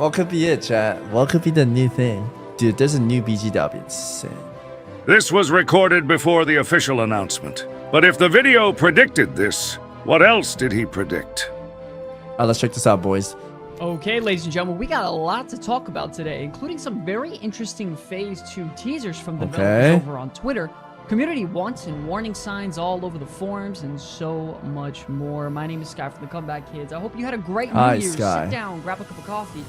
What could be it, chat? What could be the new thing? Dude, there's a new BG that'll be insane. This was recorded before the official announcement. But if the video predicted this, what else did he predict? Alright, let's check this out, boys. Okay, ladies and gentlemen, we got a lot to talk about today, including some very interesting Phase 2 teasers from developers over on Twitter, community wants and warning signs all over the forums, and so much more. My name is Sky from the Comeback Kids. I hope you had a great New Year's. Sky. Sit down, grab a cup of coffee.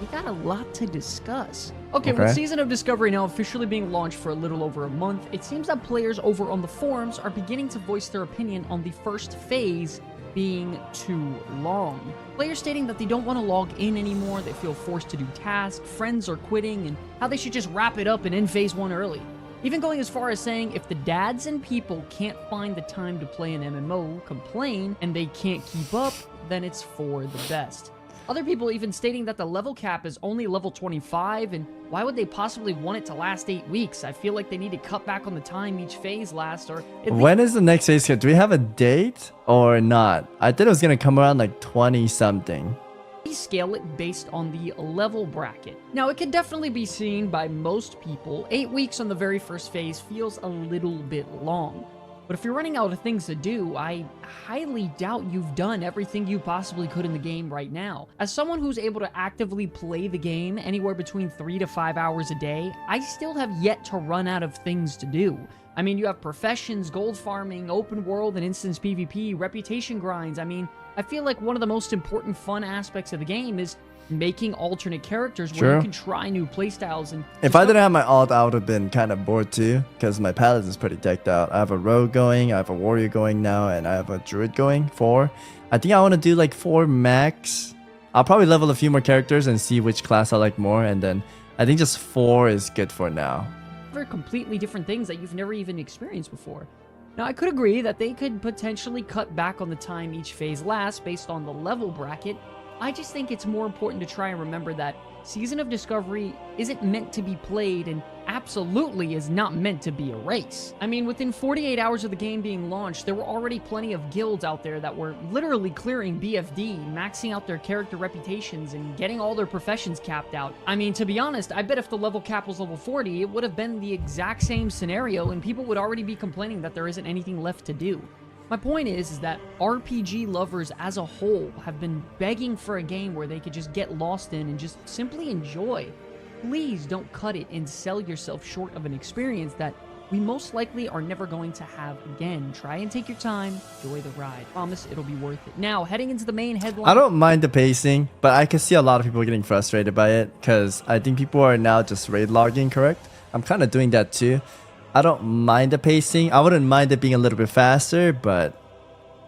We got a lot to discuss. Okay, with Season of Discovery now officially being launched for a little over a month, it seems that players over on the forums are beginning to voice their opinion on the first phase being too long. Players stating that they don't want to log in anymore, they feel forced to do tasks, friends are quitting, and how they should just wrap it up and end Phase 1 early. Even going as far as saying if the dads and people can't find the time to play an MMO, complain, and they can't keep up, then it's for the best. Other people even stating that the level cap is only level 25, and why would they possibly want it to last 8 weeks? I feel like they need to cut back on the time each phase lasts, or... When is the next phase? Do we have a date or not? I thought it was going to come around like 20-something. Scale it based on the level bracket. Now, it can definitely be seen by most people, 8 weeks on the very first phase feels a little bit long. But if you're running out of things to do, I highly doubt you've done everything you possibly could in the game right now. As someone who's able to actively play the game anywhere between 3 to 5 hours a day, I still have yet to run out of things to do. I mean, you have professions, gold farming, open world and instance PvP, reputation grinds. I mean, I feel like one of the most important fun aspects of the game is making alternate characters where you can try new playstyles. And if I didn't have my alt, I would have been kind of bored too, because my palette is pretty decked out. I have a rogue going, I have a warrior going now, and I have a druid going, 4. I think I want to do like 4 max. I'll probably level a few more characters and see which class I like more, and then I think just 4 is good for now. They're completely different things that you've never even experienced before. Now, I could agree that they could potentially cut back on the time each phase lasts based on the level bracket. I just think it's more important to try and remember that Season of Discovery isn't meant to be played and absolutely is not meant to be a race. I mean, within 48 hours of the game being launched, there were already plenty of guilds out there that were literally clearing BFD, maxing out their character reputations, and getting all their professions capped out. I mean, to be honest, I bet if the level cap was level 40, it would have been the exact same scenario and people would already be complaining that there isn't anything left to do. My point is that RPG lovers as a whole have been begging for a game where they could just get lost in and just simply enjoy. Please don't cut it and sell yourself short of an experience that we most likely are never going to have again. Try and take your time, enjoy the ride. Promise it'll be worth it. Now, heading into the main headline... I don't mind the pacing, but I can see a lot of people getting frustrated by it, because I think people are now just raid logging, correct? I'm kind of doing that too. I don't mind the pacing. I wouldn't mind it being a little bit faster, but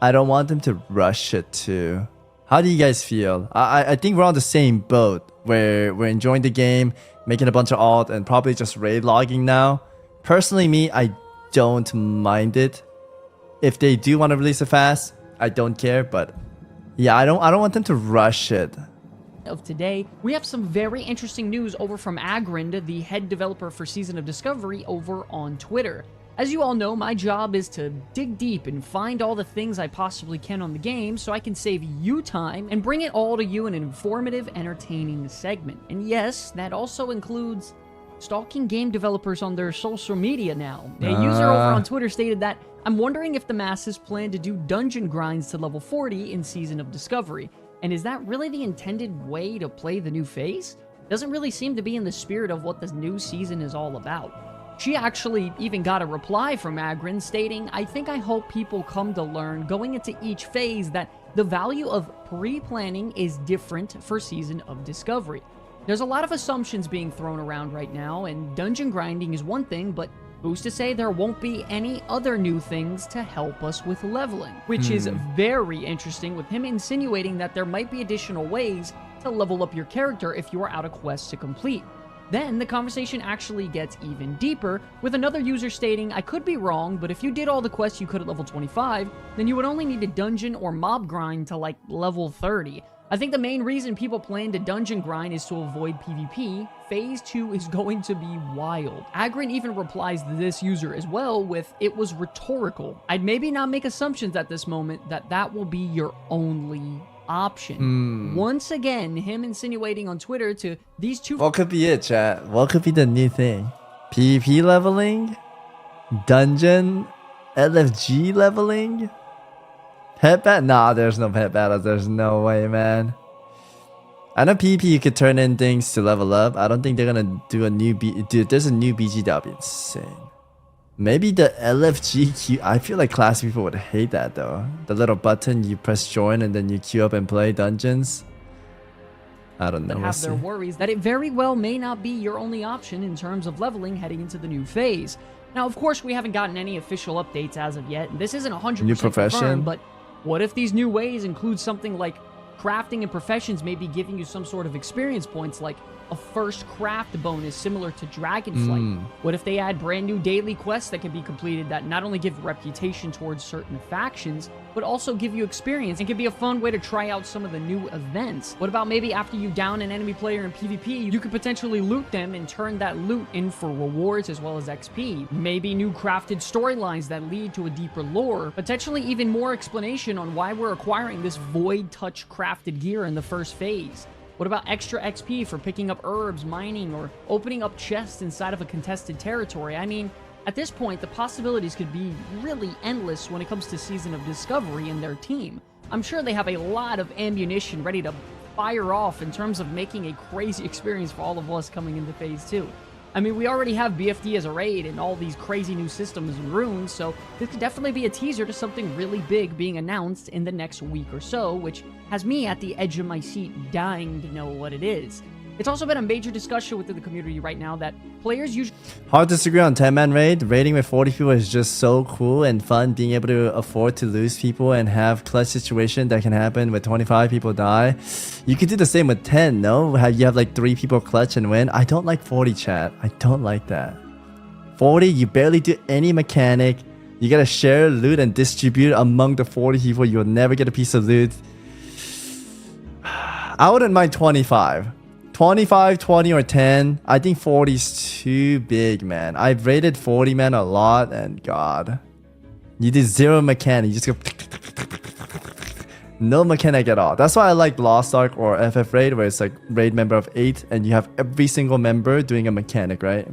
I don't want them to rush it too. How do you guys feel? I think we're on the same boat where we're enjoying the game, making a bunch of alt, and probably just raid logging now. Personally, me, I don't mind it. If they do want to release it fast, I don't care, but yeah, I don't want them to rush it. Of today, we have some very interesting news over from Agrind, the head developer for Season of Discovery over on Twitter. As you all know, my job is to dig deep and find all the things I possibly can on the game so I can save you time and bring it all to you in an informative, entertaining segment. And yes, that also includes stalking game developers on their social media now. A user over on Twitter stated that, "I'm wondering if the masses plan to do dungeon grinds to level 40 in Season of Discovery. And is that really the intended way to play the new phase? Doesn't really seem to be in the spirit of what this new season is all about." She actually even got a reply from Agrin stating, I hope people come to learn going into each phase that the value of pre-planning is different for Season of Discovery. There's a lot of assumptions being thrown around right now, and dungeon grinding is one thing, but who's to say there won't be any other new things to help us with leveling? Which is very interesting, with him insinuating that there might be additional ways to level up your character if you are out of quests to complete. Then the conversation actually gets even deeper, with another user stating, I could be wrong, but if you did all the quests you could at level 25, then you would only need to dungeon or mob grind to like level 30. I think the main reason people plan to dungeon grind is to avoid PvP. Phase 2 is going to be wild. Agrin even replies to this user as well with, it was rhetorical. I'd maybe not make assumptions at this moment that that will be your only option. Once again, him insinuating on Twitter to these two. What could be it, chat? What could be the new thing? PvP leveling? Dungeon? LFG leveling? Pet battle? Nah, there's no pet battles. There's no way, man. I know PvP you could turn in things to level up. I don't think they're gonna do a new Dude, there's a new BG, that would be insane. Maybe the LFG queue. I feel like classic people would hate that though. The little button, you press join and then you queue up and play dungeons. I don't know. Have their worries that it very well may not be your only option in terms of leveling heading into the new phase. Now, of course, we haven't gotten any official updates as of yet. This isn't 100% new profession confirmed, but what if these new ways include something like crafting and professions, maybe giving you some sort of experience points, like a first craft bonus similar to Dragonflight? What if they add brand new daily quests that can be completed that not only give reputation towards certain factions, but also give you experience and can be a fun way to try out some of the new events? What about maybe after you down an enemy player in PvP, you could potentially loot them and turn that loot in for rewards as well as XP? Maybe new crafted storylines that lead to a deeper lore, potentially even more explanation on why we're acquiring this Void Touch crafted gear in the first phase. What about extra XP for picking up herbs, mining, or opening up chests inside of a contested territory? I mean, at this point, the possibilities could be really endless when it comes to Season of Discovery and their team. I'm sure they have a lot of ammunition ready to fire off in terms of making a crazy experience for all of us coming into Phase 2. I mean, we already have BFD as a raid and all these crazy new systems and runes, so this could definitely be a teaser to something really big being announced in the next week or so, which has me at the edge of my seat dying to know what it is. It's also been a major discussion within the community right now that players usually... Hard to disagree on 10-man raid. Raiding with 40 people is just so cool and fun. Being able to afford to lose people and have clutch situation that can happen with 25 people die. You could do the same with 10, no? How you have like 3 people clutch and win. I don't like 40, chat. I don't like that. 40, you barely do any mechanic. You gotta share loot and distribute among the 40 people. You'll never get a piece of loot. I wouldn't mind 25. 25, 20, or 10. I think 40 is too big, man. I've rated 40, man, a lot, and God. You did 0 mechanic. You just go... No mechanic at all. That's why I like Lost Ark or FF Raid, where it's like raid member of 8, and you have every single member doing a mechanic, right?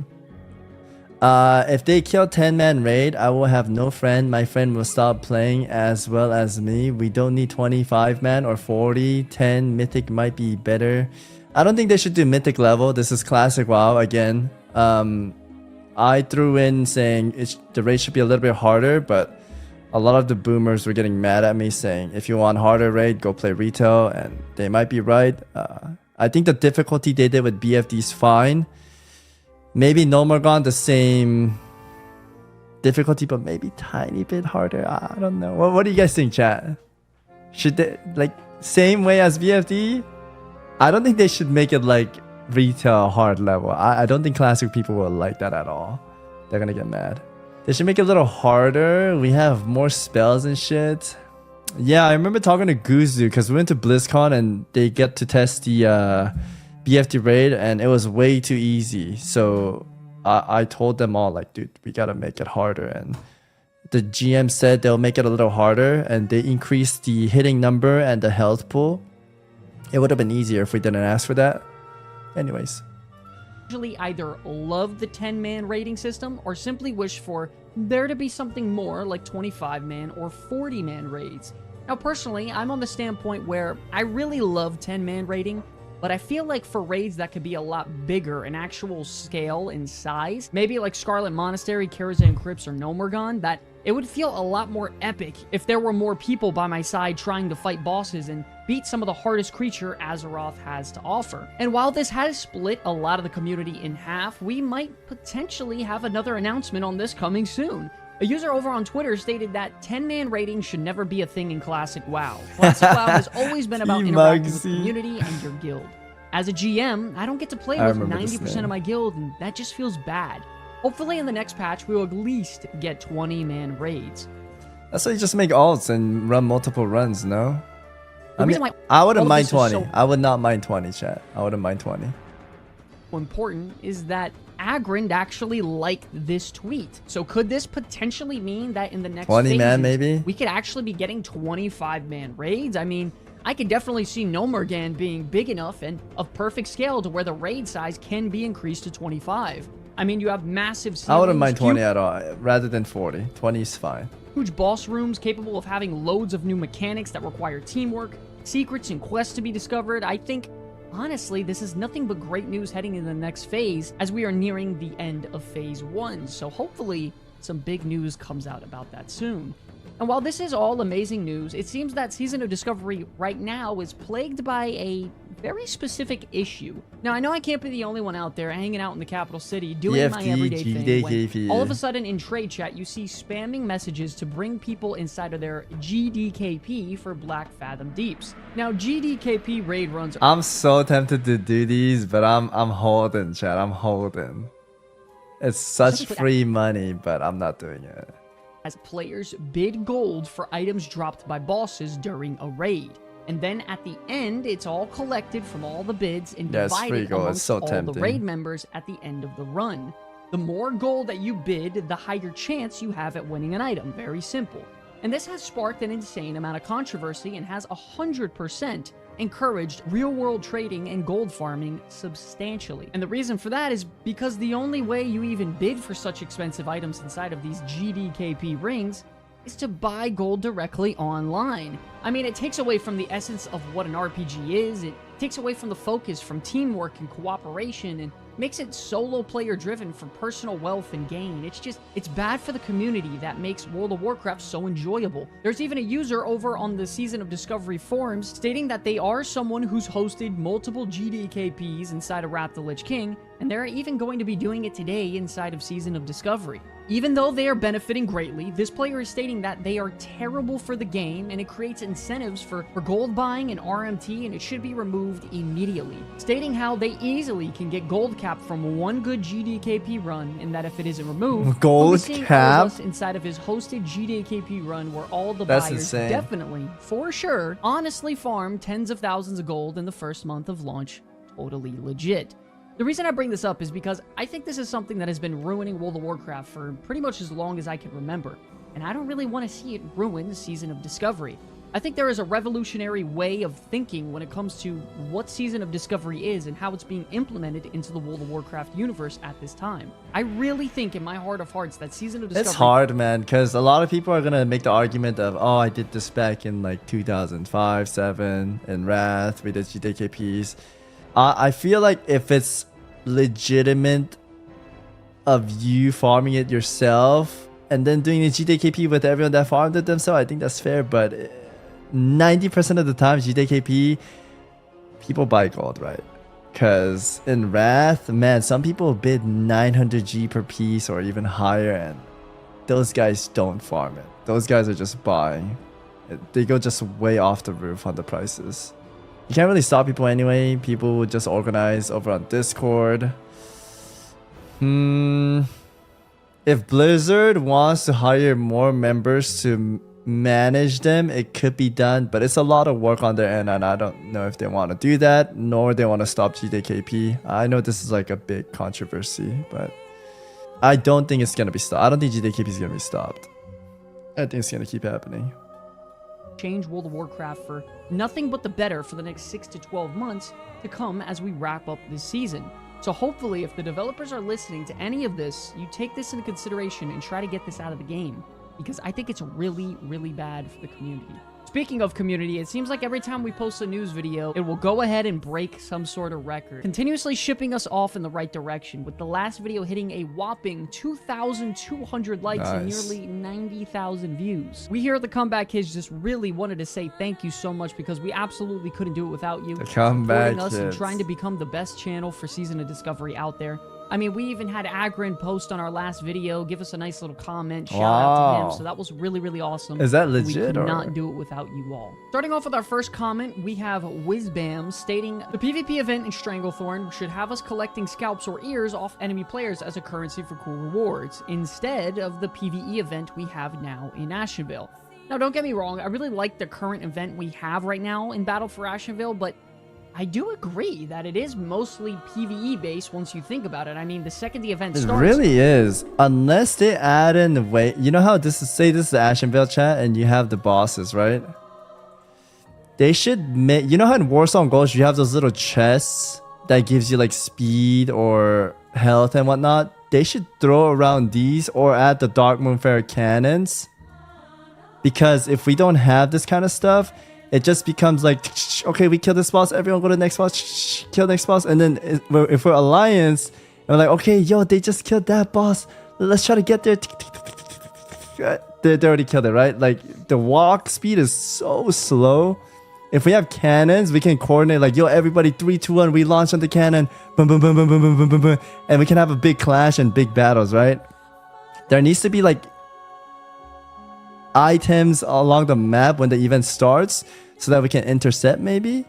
If they kill 10-man raid, I will have no friend. My friend will stop playing as well as me. We don't need 25-man or 40. 10 mythic might be better. I don't think they should do mythic level. This is classic WoW again. I threw in saying the raid should be a little bit harder, but a lot of the boomers were getting mad at me saying, if you want harder raid, go play retail, and they might be right. I think the difficulty they did with BFD is fine. Maybe Nomargon the same difficulty, but maybe tiny bit harder. I don't know. What do you guys think, chat? Should they, like, same way as BFD? I don't think they should make it like retail hard level. I don't think classic people will like that at all. They're gonna get mad. They should make it a little harder. We have more spells and shit. Yeah, I remember talking to Guzu because we went to BlizzCon and they get to test the BFD raid and it was way too easy. So I told them all like, dude, we gotta make it harder. And the GM said they'll make it a little harder and they increased the hitting number and the health pool. It would have been easier if we didn't ask for that. Anyways. Usually either love the 10-man raiding system or simply wish for there to be something more like 25-man or 40-man raids. Now personally, I'm on the standpoint where I really love 10-man raiding, but I feel like for raids that could be a lot bigger in actual scale and size, maybe like Scarlet Monastery, Karazhan Crypts, or Nomargon, that it would feel a lot more epic if there were more people by my side trying to fight bosses and beat some of the hardest creature Azeroth has to offer. And while this has split a lot of the community in half, we might potentially have another announcement on this coming soon. A user over on Twitter stated that 10-man raiding should never be a thing in Classic WoW. Classic WoW has always been about interacting with the community and your guild. As a GM, I don't get to play with 90% of my guild, and that just feels bad. Hopefully in the next patch, we will at least get 20-man raids. That's why you just make alts and run multiple runs, no? I mean, I wouldn't mind 20. I would not mind 20, chat. I wouldn't mind 20. Important is that Agrind actually liked this tweet. So could this potentially mean that in the next 20 phases, man maybe we could actually be getting 25-man raids? I mean, I can definitely see Nomergan being big enough and of perfect scale to where the raid size can be increased to 25. I mean, you have massive ceilings, I wouldn't mind 20 at all, rather than 40. 20 is fine. huge boss rooms capable of having loads of new mechanics that require teamwork, secrets and quests to be discovered. I think, honestly, this is nothing but great news heading into the next phase as we are nearing the end of Phase 1. So hopefully, some big news comes out about that soon. And while this is all amazing news, it seems that Season of Discovery right now is plagued by a very specific issue. Now, I know I can't be the only one out there hanging out in the capital city doing my everyday thing when all of a sudden in trade chat you see spamming messages to bring people inside of their GDKP for Black Fathom Deeps. Now, GDKP raid runs are I'm so tempted to do these, but I'm holding, chat. I'm holding. It's such free money, but I'm not doing it. as players bid gold for items dropped by bosses during a raid. And then at the end, it's all collected from all the bids and divided amongst all the raid members at the end of the run. The more gold that you bid, the higher chance you have at winning an item. Very simple. And this has sparked an insane amount of controversy and has 100% encouraged real-world trading and gold farming substantially. And the reason for that is because the only way you even bid for such expensive items inside of these GDKP rings is to buy gold directly online. I mean, it takes away from the essence of what an RPG is. It takes away from the focus from teamwork and cooperation and makes it solo player driven for personal wealth and gain. It's bad for the community that makes World of Warcraft so enjoyable. There's even a user over on the Season of Discovery forums stating that they are someone who's hosted multiple GDKPs inside of Wrath of the Lich King, and they're even going to be doing it today inside of Season of Discovery. Even though they are benefiting greatly, this player is stating that they are terrible for the game and it creates incentives for gold buying and RMT, and it should be removed immediately. Stating how they easily can get gold cap from one good GDKP run, and that if it isn't removed, gold cap inside of his hosted GDKP run where all the buyers definitely, for sure, honestly farm tens of thousands of gold in the first month of launch. Totally legit. The reason I bring this up is because I think this is something that has been ruining World of Warcraft for pretty much as long as I can remember, and I don't really want to see it ruin the Season of Discovery. I think there is a revolutionary way of thinking when it comes to what Season of Discovery is and how it's being implemented into the World of Warcraft universe at this time. I really think in my heart of hearts that Season of Discovery... It's hard, man, because a lot of people are going to make the argument of, oh, I did this back in like 2005, 7, in Wrath, we did GDKPs. I feel like if it's legitimate of you farming it yourself and then doing the GDKP with everyone that farmed it themselves, I think that's fair, but 90% of the time GDKP people buy gold, right? Because in Wrath, man, some people bid 900G per piece or even higher, and those guys don't farm it. Those guys are just buying. They go just way off the roof on the prices. You can't really stop people anyway. People would just organize over on Discord. If Blizzard wants to hire more members to manage them, it could be done, but it's a lot of work on their end, and I don't know if they want to do that, nor they want to stop GDKP. I know this is like a big controversy, but I don't think it's going to be stopped. I don't think GDKP is going to be stopped. I think it's going to keep happening. Change World of Warcraft for nothing but the better for the next 6 to 12 months to come as we wrap up this season. So hopefully, if the developers are listening to any of this, you take this into consideration and try to get this out of the game, because I think it's really, really bad for the community. Speaking of community, it seems like every time we post a news video, it will go ahead and break some sort of record, continuously shipping us off in the right direction, with the last video hitting a whopping 2,200 likes and nearly 90,000 views. We here at the Comeback Kids just really wanted to say thank you so much, because we absolutely couldn't do it without you. The Comeback Kids. And us trying to become the best channel for Season of Discovery out there. I mean, we even had Agrin post on our last video, give us a nice little comment, shout out to him, so that was really, really awesome. Is that legit? We could not do it without you all. Starting off with our first comment, we have Whizbam stating, the PvP event in Stranglethorn should have us collecting scalps or ears off enemy players as a currency for cool rewards, instead of the PvE event we have now in Ashenvale. Now, don't get me wrong, I really like the current event we have right now in Battle for Ashenvale, but I do agree that it is mostly PvE based once you think about it. I mean, the second the event starts... It really is. Unless they add in the way... You know how this is... Say this is the Ashenvale chat and you have the bosses, right? They should make, you know how in Warsong Ghost you have those little chests that gives you like speed or health and whatnot? They should throw around these or add the Dark Moonfarer cannons. Because if we don't have this kind of stuff, it just becomes like, okay, we kill this boss, everyone go to the next boss, kill the next boss. And then if we're Alliance, and we're like, okay, yo, they just killed that boss. Let's try to get there. They already killed it, right? Like, the walk speed is so slow. If we have cannons, we can coordinate like, yo, everybody, 3, 2, 1, we launch on the cannon. Boom, boom, boom, boom, boom, boom, boom, boom, boom. And we can have a big clash and big battles, right? There needs to be like items along the map when the event starts so that we can intercept maybe.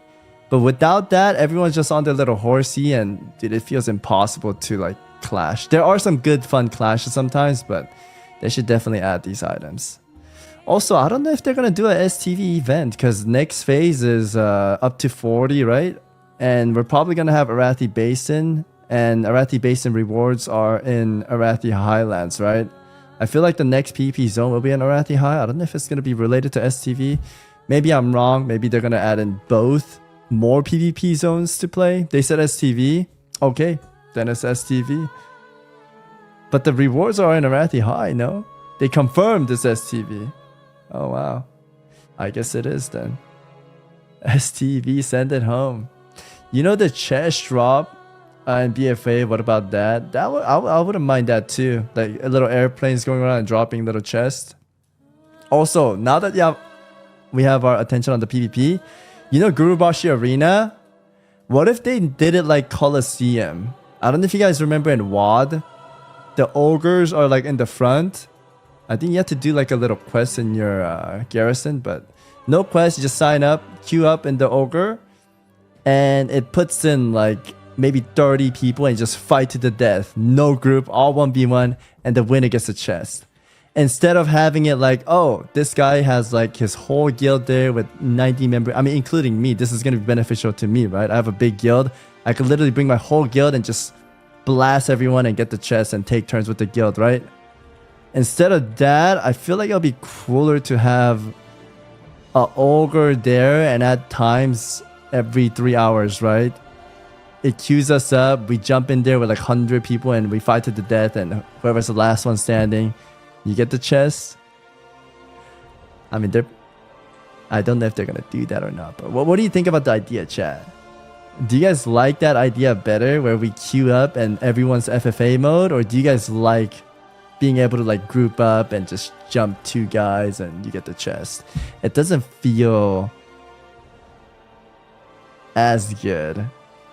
But without that, everyone's just on their little horsey and dude, it feels impossible to like clash. There are some good fun clashes sometimes, but they should definitely add these items. Also, I don't know if they're gonna do a STV event because next phase is up to 40, right? And we're probably gonna have Arathi Basin, and Arathi Basin rewards are in Arathi Highlands, right? I feel like the next PvP zone will be in Arathi High. I don't know if it's gonna be related to STV. Maybe I'm wrong. Maybe they're gonna add in both more PvP zones to play. They said STV. Okay, then it's STV. But the rewards are in Arathi High, no? They confirmed it's STV. Oh, wow. I guess it is then. STV, send it home. You know the chest drop in BFA, what about that? I wouldn't mind that too. Like a little airplanes going around and dropping little chests. Also, now that we have our attention on the PvP, you know Gurubashi Arena? What if they did it like Colosseum? I don't know if you guys remember in WoD, the ogres are like in the front. I think you have to do like a little quest in your garrison, but no quest, you just sign up, queue up in the ogre, and it puts in like maybe 30 people and just fight to the death. No group, all 1v1, and the winner gets a chest. Instead of having it like, oh, this guy has like his whole guild there with 90 members, I mean, including me, this is going to be beneficial to me, right? I have a big guild. I could literally bring my whole guild and just blast everyone and get the chest and take turns with the guild, right? Instead of that, I feel like it'll be cooler to have a ogre there and at times every 3 hours, right? It queues us up, we jump in there with like 100 people and we fight to the death, and whoever's the last one standing, you get the chest. I mean, I don't know if they're gonna do that or not, but what do you think about the idea, chat? Do you guys like that idea better where we queue up and everyone's FFA mode, or do you guys like being able to like group up and just jump 2 guys and you get the chest? It doesn't feel as good,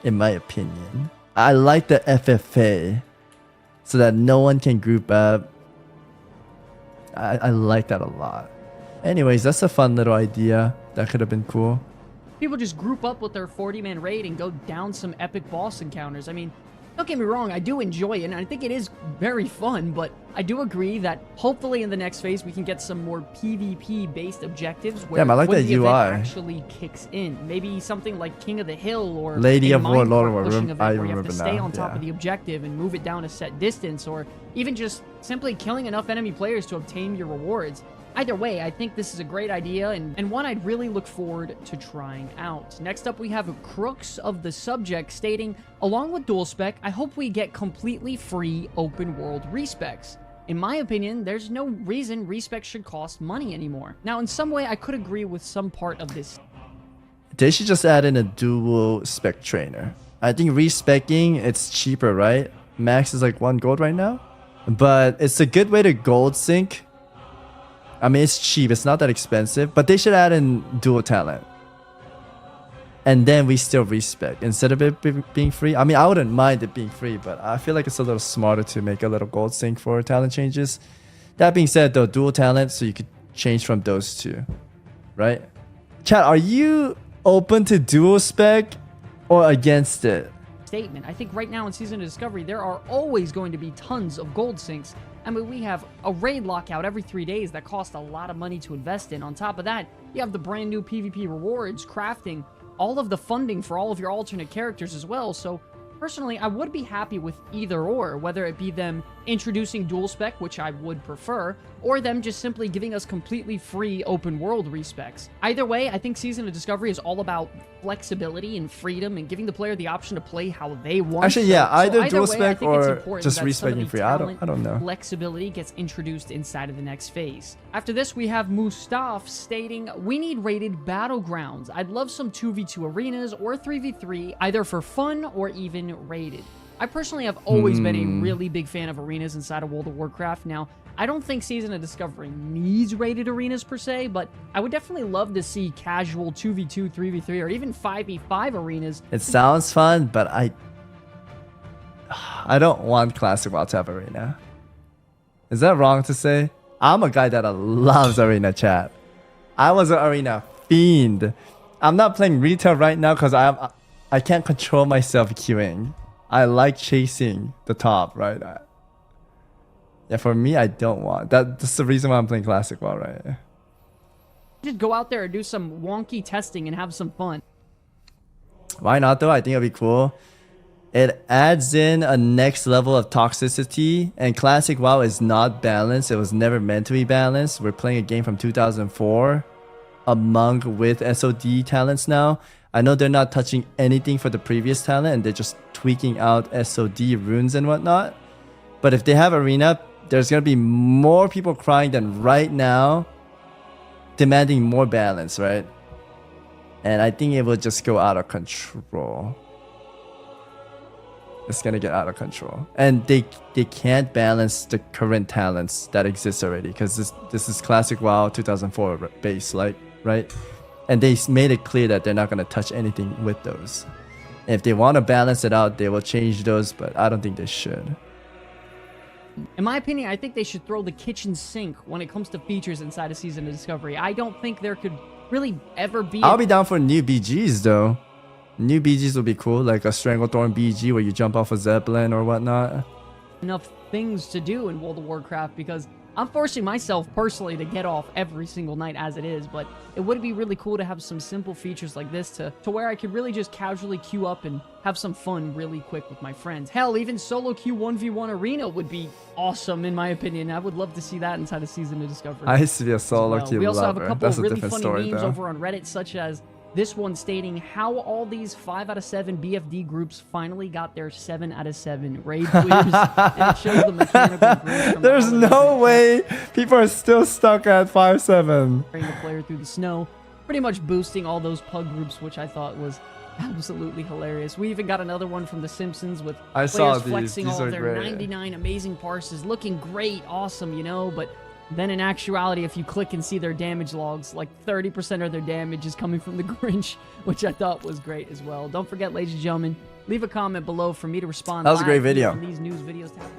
in my opinion. I like the FFA so that no one can group up. I like that a lot. Anyways, that's a fun little idea. That could have been cool. People just group up with their 40-man raid and go down some epic boss encounters. I mean, don't get me wrong, I do enjoy it, and I think it is very fun, but I do agree that hopefully in the next phase we can get some more PvP-based objectives where I like when that the UI event actually kicks in. Maybe something like King of the Hill or Lady a of War, Lord of War. pushing event I where you have to remember stay now. on top of the objective and move it down a set distance, or even just simply killing enough enemy players to obtain your rewards. Either way, I think this is a great idea and one I'd really look forward to trying out. Next up, we have Crooks of the Subject stating, along with dual spec, I hope we get completely free open world respecs. In my opinion, there's no reason respecs should cost money anymore. Now, in some way, I could agree with some part of this. They should just add in a dual spec trainer. I think respecking, it's cheaper, right? Max is like 1 gold right now. But it's a good way to gold sync. I mean, it's cheap. It's not that expensive. But they should add in dual talent. And then we still respec instead of it being free. I mean, I wouldn't mind it being free, but I feel like it's a little smarter to make a little gold sync for talent changes. That being said, though, dual talent, so you could change from those 2, right? Chat, are you open to dual spec or against it? Statement. I think right now in Season of Discovery, there are always going to be tons of gold syncs. I mean, we have a raid lockout every 3 days that cost a lot of money to invest in. On top of that, you have the brand new PvP rewards, crafting, all of the funding for all of your alternate characters as well. So Personally, I would be happy with either or, whether it be them introducing dual spec, which I would prefer, or them just simply giving us completely free open world respecs. Either way, I think Season of Discovery is all about flexibility and freedom and giving the player the option to play how they want. Actually, yeah, either dual way, spec or just respecing respecing free. I don't know. Flexibility gets introduced inside of the next phase. After this, we have Mustaf stating, "We need rated battlegrounds. I'd love some 2v2 arenas or 3v3, either for fun or even rated." I personally have always been a really big fan of arenas inside of World of Warcraft. Now, I don't think Season of Discovery needs rated arenas per se, but I would definitely love to see casual 2v2, 3v3, or even 5v5 arenas. It sounds fun, but I don't want Classic WoW to have arena. Is that wrong to say? I'm a guy that loves arena, chat. I was an arena fiend. I'm not playing retail right now because I can't control myself queuing. I like chasing the top, right? Yeah, for me, I don't want. That's the reason why I'm playing Classic WoW, right? Just go out there and do some wonky testing and have some fun. Why not though? I think it'll be cool. It adds in a next level of toxicity, and Classic WoW is not balanced. It was never meant to be balanced. We're playing a game from 2004 among with SOD talents now. I know they're not touching anything for the previous talent and they're just tweaking out SOD runes and whatnot. But if they have arena, there's going to be more people crying than right now, demanding more balance, right? And I think it will just go out of control. It's going to get out of control. And they can't balance the current talents that exist already, because this is Classic WoW 2004 base, like, right? And they made it clear that they're not going to touch anything with those. And if they want to balance it out, they will change those, but I don't think they should. In my opinion, I think they should throw the kitchen sink when it comes to features inside a Season of Discovery. I don't think there could really ever be... I'll be down for new BGs, though. New BGs would be cool, like a Stranglethorn BG where you jump off a Zeppelin or whatnot. Enough things to do in World of Warcraft, because I'm forcing myself personally to get off every single night as it is, but it would be really cool to have some simple features like this to where I could really just casually queue up and have some fun really quick with my friends. Hell, even solo queue 1v1 arena would be awesome in my opinion. I would love to see that inside a Season of Discovery. I used to be a solo queue We also have a lover. couple That's of a really different funny story, memes though. over on Reddit, such as this one stating how all these 5 out of 7 BFD groups finally got their 7 out of 7 raid clears, and it shows the mechanical glitch from There's the no way people are still stuck at 5-7. carrying the player through the snow, pretty much boosting all those pug groups, which I thought was absolutely hilarious. We even got another one from The Simpsons with I players saw these. flexing These all are their great. 99 amazing parses, looking great, awesome, you know, but then in actuality, if you click and see their damage logs, like 30% of their damage is coming from the Grinch, which I thought was great as well. Don't forget, ladies and gentlemen, leave a comment below for me to respond That was a great live video. on these news videos to happen.